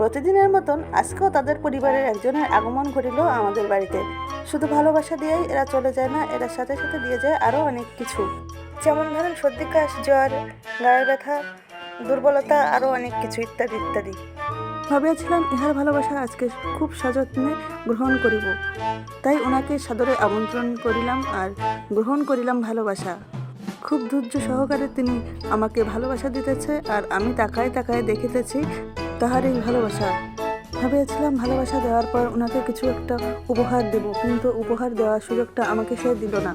প্রতিদিনের মতন আজকেও তাদের পরিবারের একজনের আগমন ঘটিল আমাদের বাড়িতে। শুধু ভালোবাসা দিয়েই এরা চলে যায় না, এরা সাথে সাথে দিয়ে যায় আরও অনেক কিছু, যেমন ধরেন সর্দি কাশ, জ্বর, গায়ে ব্যথা, দুর্বলতা, আরও অনেক কিছু ইত্যাদি ইত্যাদি। ভাবিয়াছিলাম ইহার ভালোবাসা আজকে খুব সযত্নে গ্রহণ করিব, তাই ওনাকে সাদরে আমন্ত্রণ করিলাম আর গ্রহণ করিলাম ভালোবাসা। খুব ধৈর্য সহকারে তিনি আমাকে ভালোবাসা দিতেছে আর আমি তাকায় তাকায় দেখিতেছি তাহার এই ভালোবাসা। ভাবিয়াছিলাম ভালোবাসা দেওয়ার পর ওনাকে কিছু একটা উপহার দেব, কিন্তু উপহার দেওয়ার সুযোগটা আমাকে সে দিল না,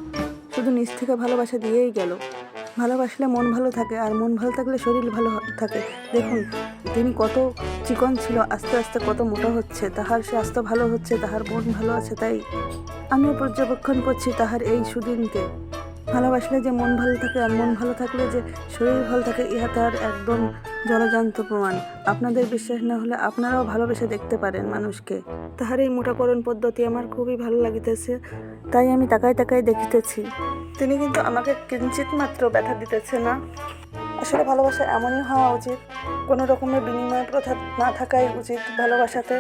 শুধু নিজ থেকে ভালোবাসা দিয়েই গেল। ভালোবাসলে মন ভালো থাকে, আর মন ভালো থাকলে শরীর ভালো থাকে। দেখুন তিনি কত চিকন ছিল, আস্তে আস্তে কত মোটা হচ্ছে, তাহার স্বাস্থ্য ভালো হচ্ছে, তাহার মন ভালো আছে। তাই আমিও পর্যবেক্ষণ করছি তাহার এই সুদিনকে। ভালোবাসলে যে মন ভালো থাকে আর মন ভালো থাকলে যে শরীর ভালো থাকে, ইহা তার একদম জলজান্ত প্রমাণ। আপনাদের বিশ্বাস না হলে আপনারাও ভালোবেসে দেখতে পারেন মানুষকে। তাহার এই মোটাকরণ পদ্ধতি আমার খুবই ভালো লাগিতেছে, তাই আমি তাকায় তাকায় দেখিতেছি। তিনি কিন্তু আমাকে কিঞ্চিত মাত্র ব্যথা দিতেছে না। আসলে ভালোবাসা এমনই হওয়া উচিত, কোনো রকমের বিনিময় প্রথা না থাকাই উচিত ভালোবাসাতে।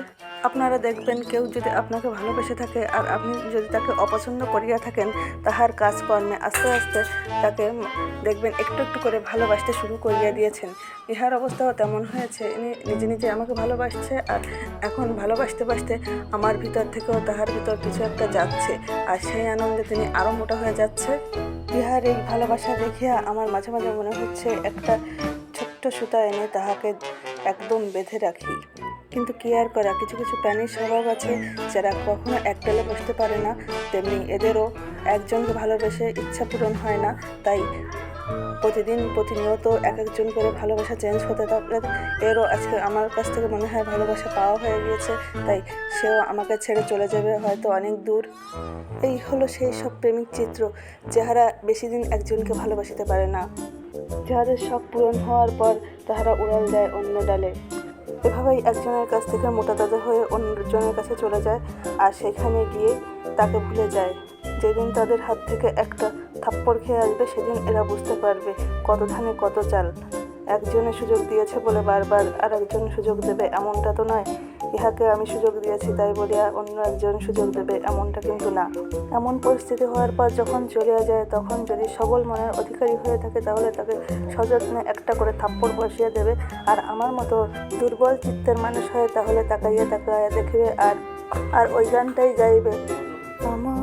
আপনারা দেখবেন কেউ যদি আপনাকে ভালোবেসে থাকে আর আপনি যদি তাকে অপছন্দ করিয়া থাকেন, তাহার কাজকর্মে আস্তে আস্তে তাকে দেখবেন একটু একটু করে ভালোবাসতে শুরু করিয়া দিয়েছেন। ইহার অবস্থাও তেমন হয়েছে, ইনি নিজে নিজে আমাকে ভালোবাসছে আর এখন ভালোবাসতে বাসতে আমার ভিতর থেকেও তাহার ভিতর কিছু একটা যাচ্ছে, আর সেই আনন্দে তিনি আরও মোটা হয়ে যাচ্ছে। ইহার এই ভালোবাসা দেখিয়া আমার মাঝে মাঝে মনে হচ্ছে একটা ছোট্ট সুতা এনে তাহাকে একদম বেঁধে রাখি, কিন্তু কি আর করা, কিছু কিছু প্রাণীর স্বভাব আছে যারা কখনো এক ডালে বসতে পারে না, তেমনি এদেরও একজনকে ভালোবেসে ইচ্ছা পূরণ হয় না। তাই প্রতিনিয়ত এক একজন করে ভালোবাসা চেঞ্জ হতে থাকলে এরও আজকে আমার কাছ থেকে মনে হয় ভালোবাসা পাওয়া হয়ে গিয়েছে, তাই সেও আমাকে ছেড়ে চলে যাবে হয়তো অনেক দূর। এই হলো সেই সব প্রেমিক চিত্র যাহারা বেশি দিন একজনকে ভালোবাসতে পারে না, যাহাদের শখ পূরণ হওয়ার পর তাহারা উড়াল দেয় অন্য ডালে। এভাবেই একজনের কাছ থেকে মোটা তাজা হয়ে অন্যজনের কাছে চলে যায়, আর সেখানে গিয়ে তাকে ভুলে যায়। যেদিন তাদের হাত থেকে একটা থাপ্পড় খেয়ে আসবে, সেদিন এরা বুঝতে পারবে কত ধানে কত চাল। একজনের সুযোগ দিয়েছে বলে বারবার আর একজন সুযোগ দেবে এমনটা তো নয়। ইহাকে আমি সুযোগ দিয়েছি তাই বলিয়া অন্য একজন সুযোগ দেবে এমনটা কিন্তু না। এমন পরিস্থিতি হওয়ার পর যখন চলিয়া যায়, তখন যদি সবল মনের অধিকারী হয়ে থাকে তাহলে তাকে সযত্নে একটা করে থাপ্পড় বসিয়ে দেবে, আর আমার মতো দুর্বল চিত্তের মানুষ হয় তাহলে তাকাইয়া তাকাইয়া দেখবে আর ওই গানটাই গাইবে, আমার